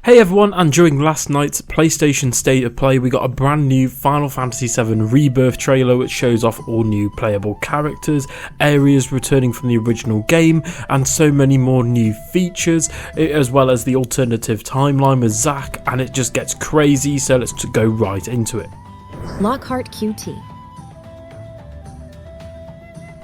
Hey everyone, and during last night's PlayStation State of Play we got a brand new Final Fantasy VII Rebirth trailer which shows off all new playable characters, areas returning from the original game, and so many more new features, as well as the alternative timeline with ZACK, and it just gets crazy, so let's go right into it. Lockhart QT.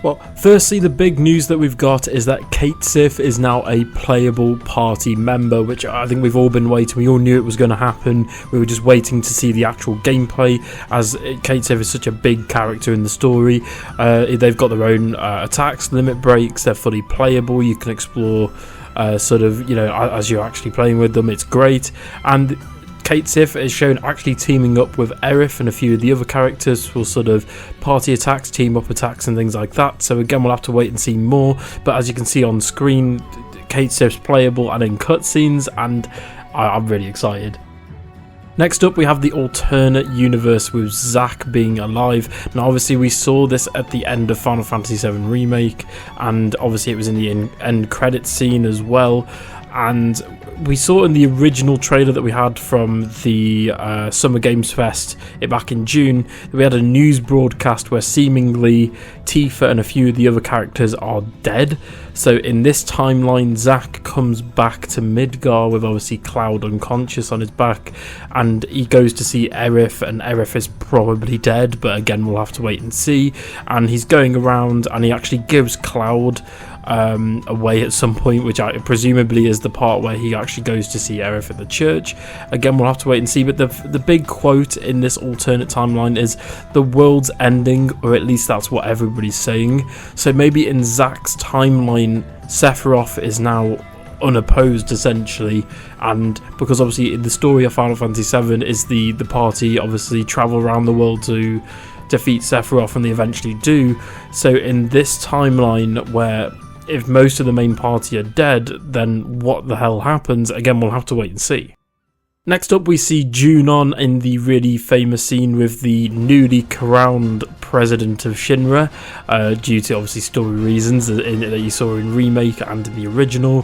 Well, firstly, the big news that we've got is that CAIT SITH is now a playable party member, which I think we've all been waiting. We all knew it was going to happen. We were just waiting to see the actual gameplay, as CAIT SITH is such a big character in the story. They've got their own attacks, limit breaks. They're fully playable. You can explore as you're actually playing with them. It's great. And CAIT SITH is shown actually teaming up with Aerith and a few of the other characters for sort of party attacks, team up attacks and things like that. So again, we'll have to wait and see more, but as you can see on screen, CAIT SITH's playable and in cutscenes, and I'm really excited. Next up, we have the alternate universe with ZACK being alive. Now obviously we saw this at the end of Final Fantasy VII Remake, and obviously it was in the end credits scene as well. And we saw in the original trailer that we had from the Summer Games Fest back in June that we had a news broadcast where seemingly Tifa and a few of the other characters are dead. So in this timeline, ZACK comes back to Midgar with obviously Cloud unconscious on his back, and he goes to see Aerith, and Aerith is probably dead, but again we'll have to wait and see. And he's going around and he actually gives Cloud away at some point, which presumably is the part where he actually goes to see Aerith at the church. Again, we'll have to wait and see, but the big quote in this alternate timeline is the world's ending, or at least that's what everybody's saying. So maybe in ZACK's timeline, Sephiroth is now unopposed essentially, and because obviously in the story of Final Fantasy VII is the party obviously travel around the world to defeat Sephiroth, and they eventually do. So in this timeline where if most of the main party are dead, then what the hell happens? Again, we'll have to wait and see. Next up, we see Junon in the really famous scene with the newly crowned president of Shinra, due to obviously story reasons that you saw in Remake and in the original.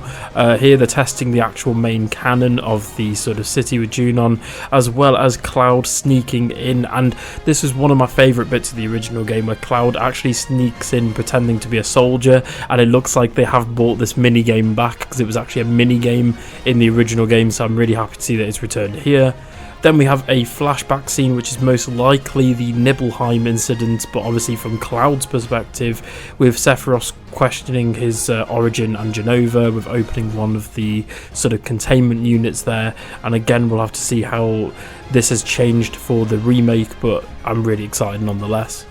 Here they're testing the actual main canon of the sort of city with Junon, as well as Cloud sneaking in, and this is one of my favourite bits of the original game where Cloud actually sneaks in pretending to be a soldier, and it looks like they have brought this mini game back because it was actually a mini game in the original game, so I'm really happy to see that it's returned here. Then we have a flashback scene which is most likely the Nibelheim incident, but obviously from Cloud's perspective, with Sephiroth questioning his origin and Genova, with opening one of the sort of containment units there. And again, we'll have to see how this has changed for the remake, but I'm really excited nonetheless.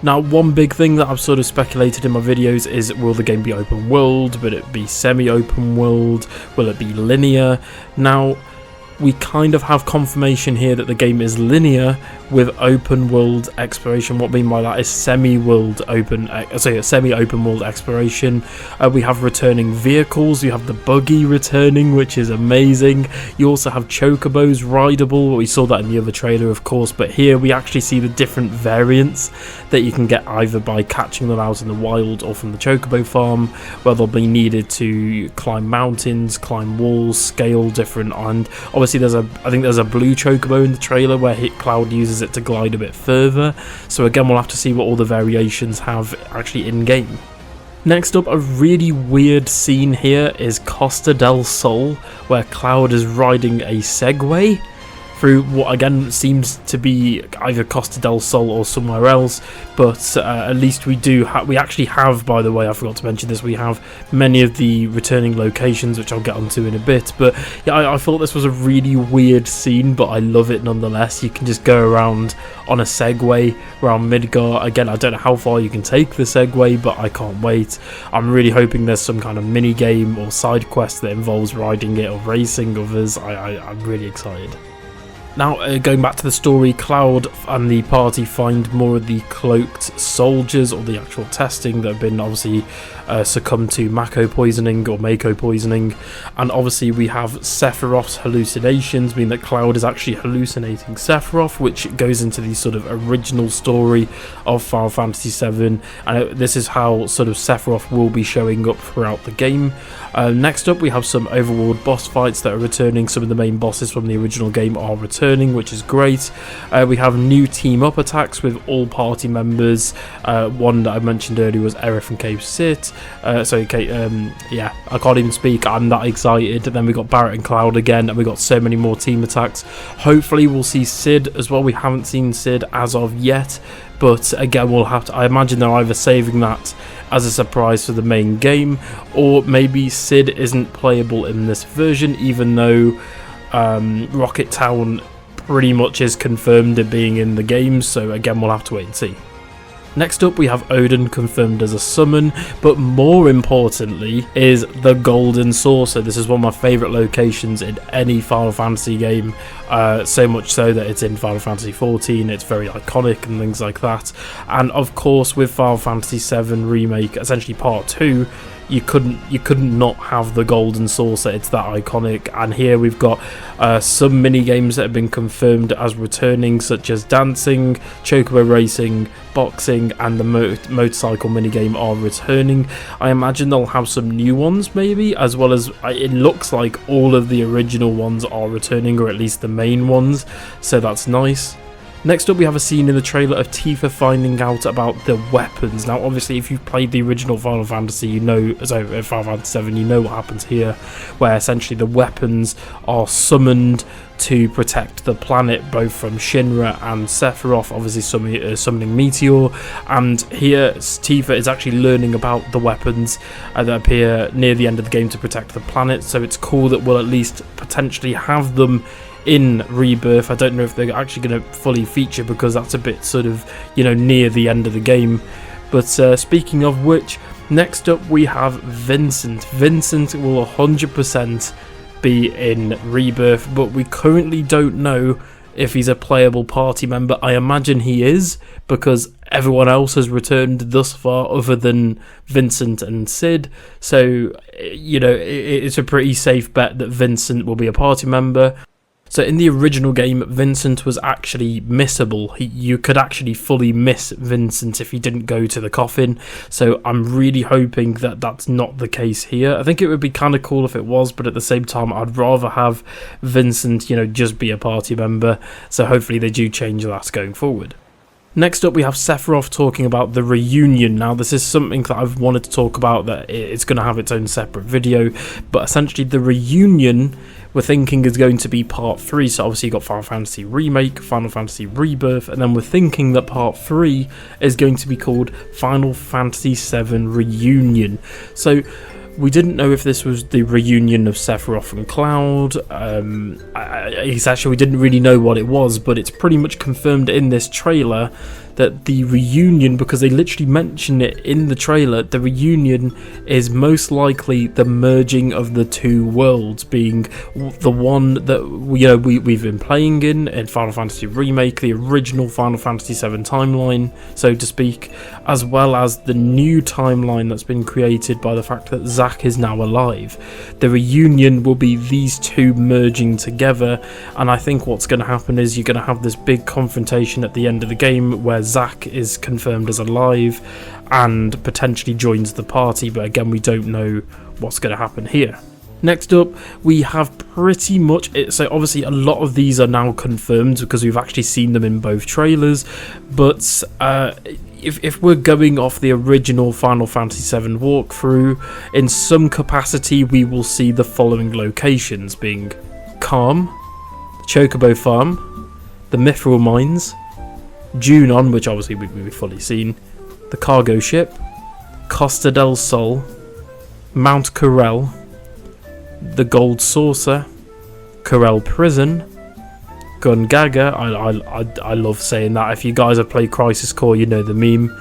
Now, one big thing that I've sort of speculated in my videos is, will the game be open world? Will it be semi-open world? Will it be linear? Now, we kind of have confirmation here that the game is linear with open world exploration. What I mean by that is semi-open world exploration. We have returning vehicles. You have the buggy returning, which is amazing. You also have chocobos rideable. We saw that in the other trailer, of course, but here we actually see the different variants that you can get either by catching them out in the wild or from the chocobo farm, where they'll be needed to climb mountains, climb walls, scale different, and obviously I think there's a blue chocobo in the trailer where Cloud uses it to glide a bit further. So again, we'll have to see what all the variations have actually in game. Next up, a really weird scene here is Costa Del Sol, where Cloud is riding a Segway through what again seems to be either Costa del Sol or somewhere else, but at least we actually have, by the way, I forgot to mention this, we have many of the returning locations, which I'll get onto in a bit. But yeah, I thought this was a really weird scene, but I love it nonetheless. You can just go around on a Segway around Midgar. Again, I don't know how far you can take the Segway, but I can't wait. I'm really hoping there's some kind of mini game or side quest that involves riding it or racing others. I'm really excited. Now, going back to the story, Cloud and the party find more of the cloaked soldiers, or the actual testing, that have been obviously succumbed to Mako poisoning or Mako poisoning, and obviously we have Sephiroth's hallucinations, meaning that Cloud is actually hallucinating Sephiroth, which goes into the sort of original story of Final Fantasy VII, and this is how sort of Sephiroth will be showing up throughout the game. Next up, we have some overworld boss fights that are returning. Some of the main bosses from the original game are returning, which is great. We have new team up attacks with all party members. One that I mentioned earlier was Aerith and SITH. Yeah, I can't even speak, I'm that excited. And then we got Barret and Cloud again, and we got so many more team attacks. Hopefully we'll see Cid as well. We haven't seen Cid as of yet, but again, we'll have to, I imagine they're either saving that as a surprise for the main game, or maybe Cid isn't playable in this version, even though Rocket Town pretty much is confirmed it being in the game. So again, we'll have to wait and see. Next up, we have Odin confirmed as a summon, but more importantly is the Golden Saucer. This is one of my favourite locations in any Final Fantasy game, so much so that it's in Final Fantasy XIV, it's very iconic and things like that. And of course, with Final Fantasy VII Remake, essentially Part 2, you couldn't not have the Golden Saucer. It's that iconic. And here we've got some mini games that have been confirmed as returning, such as dancing, chocobo racing, boxing, and the motorcycle minigame are returning. I imagine they'll have some new ones maybe, as well as it looks like all of the original ones are returning, or at least the main ones, so that's nice. Next up, we have a scene in the trailer of Tifa finding out about the weapons. Now, obviously, if you've played the original Final Fantasy, you know, Final Fantasy VII, you know what happens here, where essentially the weapons are summoned to protect the planet, both from Shinra and Sephiroth, obviously summoning Meteor. And here, Tifa is actually learning about the weapons that appear near the end of the game to protect the planet. So it's cool that we'll at least potentially have them in Rebirth. I don't know if they're actually going to fully feature, because that's a bit sort of, you know, near the end of the game. But speaking of which, next up we have Vincent. Vincent will 100% be in Rebirth, but we currently don't know if he's a playable party member. I imagine he is, because everyone else has returned thus far other than Vincent and Cid. So, you know, it's a pretty safe bet that Vincent will be a party member. So in the original game, Vincent was actually missable. You could actually fully miss Vincent if he didn't go to the coffin. So I'm really hoping that that's not the case here. I think it would be kind of cool if it was, but at the same time, I'd rather have Vincent, you know, just be a party member. So hopefully they do change that going forward. Next up, we have Sephiroth talking about the reunion. Now, this is something that I've wanted to talk about, that it's going to have its own separate video, but essentially the reunion we're thinking is going to be part 3. So obviously you've got Final Fantasy Remake, Final Fantasy Rebirth, and then we're thinking that part 3 is going to be called Final Fantasy VII Reunion. So we didn't know if this was the reunion of Sephiroth and Cloud. We didn't really know what it was, but it's pretty much confirmed in this trailer that the reunion, because they literally mention it in the trailer, the reunion is most likely the merging of the two worlds, being the one that we've been playing in Final Fantasy Remake, the original Final Fantasy VII timeline, so to speak, as well as the new timeline that's been created by the fact that ZACK is now alive. The reunion will be these two merging together, and I think what's going to happen is you're going to have this big confrontation at the end of the game where ZACK is confirmed as alive and potentially joins the party, but again, we don't know what's going to happen here. Next up, we have pretty much it. So obviously a lot of these are now confirmed because we've actually seen them in both trailers, but if we're going off the original Final Fantasy VII walkthrough, in some capacity we will see the following locations, being Calm, Chocobo Farm, the Mithril Mines, Junon, which obviously we've fully seen, the cargo ship, Costa del Sol, Mount Corel, the Gold Saucer, Corel Prison, Gungaga, I love saying that. If you guys have played Crisis Core, you know the meme,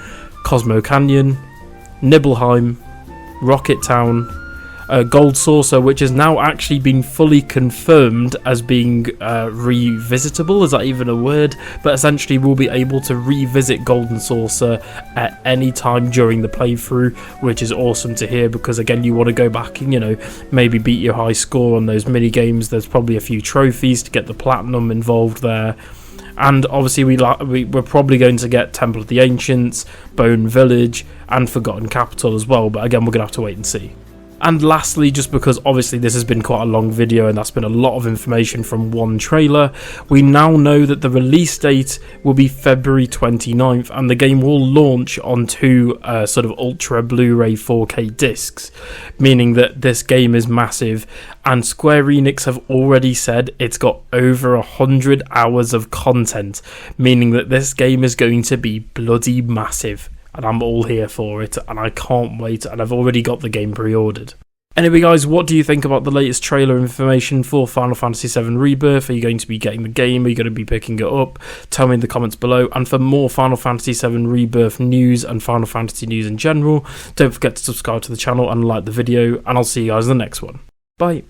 Cosmo Canyon, Nibelheim, Rocket Town, Gold Saucer, which has now actually been fully confirmed as being revisitable. Is that even a word? But essentially we'll be able to revisit Golden Saucer at any time during the playthrough, which is awesome to hear, because again, you want to go back and, you know, maybe beat your high score on those mini games. There's probably a few trophies to get the platinum involved there. And obviously we're probably going to get Temple of the Ancients, Bone Village, and Forgotten Capital as well, but again, we're going to have to wait and see. And lastly, just because obviously this has been quite a long video and that's been a lot of information from one trailer, we now know that the release date will be February 29th, and the game will launch on two sort of Ultra Blu-ray 4K discs, meaning that this game is massive, and Square Enix have already said it's got over 100 hours of content, meaning that this game is going to be bloody massive. And I'm all here for it, and I can't wait, and I've already got the game pre-ordered. Anyway guys, what do you think about the latest trailer information for Final Fantasy VII Rebirth? Are you going to be getting the game? Are you going to be picking it up? Tell me in the comments below. And for more Final Fantasy VII Rebirth news and Final Fantasy news in general, don't forget to subscribe to the channel and like the video, and I'll see you guys in the next one. Bye.